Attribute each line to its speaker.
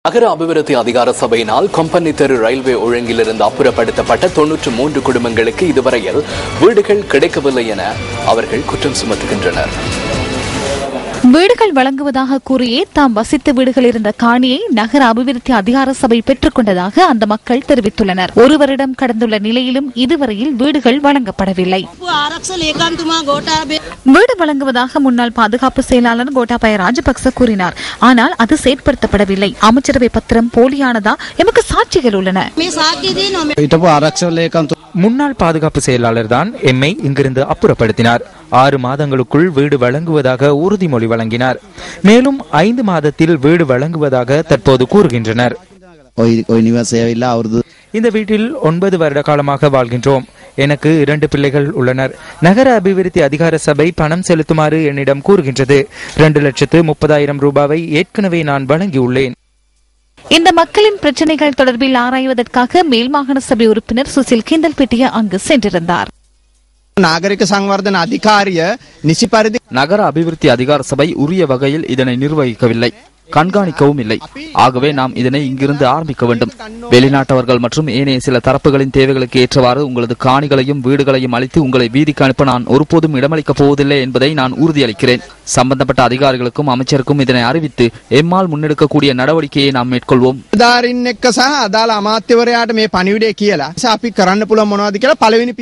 Speaker 1: நகர அபிவிருத்தி அதிகார சபையினால் கொம்பனி தெரு ரயில்வே ஒழுங்கிலிருந்து அப்புறப்படுத்தப்பட்ட 93 குடும்பங்களுக்கு இதுவரையில் வீடுகள் கிடைக்கவில்லை என அவர்கள் குற்றம் சுமத்துகின்றனர்.
Speaker 2: வீடுகள் வழங்குவதாக கூறியே தாம் வசித்த வீடுகள் இருந்த காணியை நகர அபிவிருத்தி அதிகார சபை பெற்றுக் கொண்டதாக அந்த மக்கள் தெரிவித்துள்ளனர். ஒரு வருடம் கடந்துள்ள நிலையிலும் இதுவரையில் வீடுகள் வழங்கப்படவில்லை. வீடு வழங்குவதாக முன்னாள் பாதுகாப்பு செயலாளர் கோட்டாபய ராஜபக்ச கூறினார். ஆனால் அது செயற்படுத்தப்படவில்லை. அமைச்சரவை பத்திரம் போலியானதா? எமக்கு சாட்சிகள் உள்ளன.
Speaker 3: முன்னாள் பாதுகாப்பு செயலாளர் தான் எம்மை இங்கிருந்து அப்புறப்படுத்தினார். 6 மாதங்களுக்குள் வீடு வழங்குவதாக உறுதிமொழி வழங்கினார். மேலும் 5 மாதத்தில் வீடு வழங்குவதாக தற்போது கூறுகின்றனர். இந்த வீட்டில் 9 வருட காலமாக வாழ்கின்றோம். எனக்கு 2 பிள்ளைகள் உள்ளனர். நகர அபிவிருத்தி அதிகார சபை பணம் செலுத்துமாறு என்னிடம் கூறுகின்றது. 2,30,000 ரூபாவை ஏற்கனவே நான் வழங்கியுள்ளேன்.
Speaker 2: இந்த மக்களின் பிரச்சனைகள் தொடர்பில் ஆராய்வதற்காக மேல் மாகாண சபை உறுப்பினர் சுசில் கிண்டல்பெட்டிய அங்கு சென்றிருந்தார்.
Speaker 4: நாகரிக சங்வர்தன அதிகாரிய நிசிபரிதி
Speaker 5: நகர அபிவிருத்தி அதிகார சபை உரிய வகையில் இதனை நிர்வகிக்கவில்லை, கண்காணிக்கவும் இல்லை. ஆகவே நாம் இதனை இங்கிருந்து ஆரம்பிக்க வேண்டும். வெளிநாட்டவர்கள் மற்றும் ஏனைய சில தரப்புகளின் தேவைகளுக்கு ஏற்றவாறு உங்களது காணிகளையும் வீடுகளையும் அளித்து உங்களை வீதிக்கு அனுப்ப நான் ஒருபோதும் இடமளிக்கப் போவதில்லை என்பதை நான் உறுதியளிக்கிறேன். சம்பந்தப்பட்ட அதிகாரிகளுக்கும் அமைச்சருக்கும் இதனை அறிவித்து எம்மால் முன்னெடுக்கக்கூடிய நடவடிக்கையை நாம் மேற்கொள்வோம்.
Speaker 4: අදාල අමාත්‍යවරයාට මේ පණිවිඩය කියලා අපි කරන්න පුළුවන් මොනවද කියලා පළවෙනි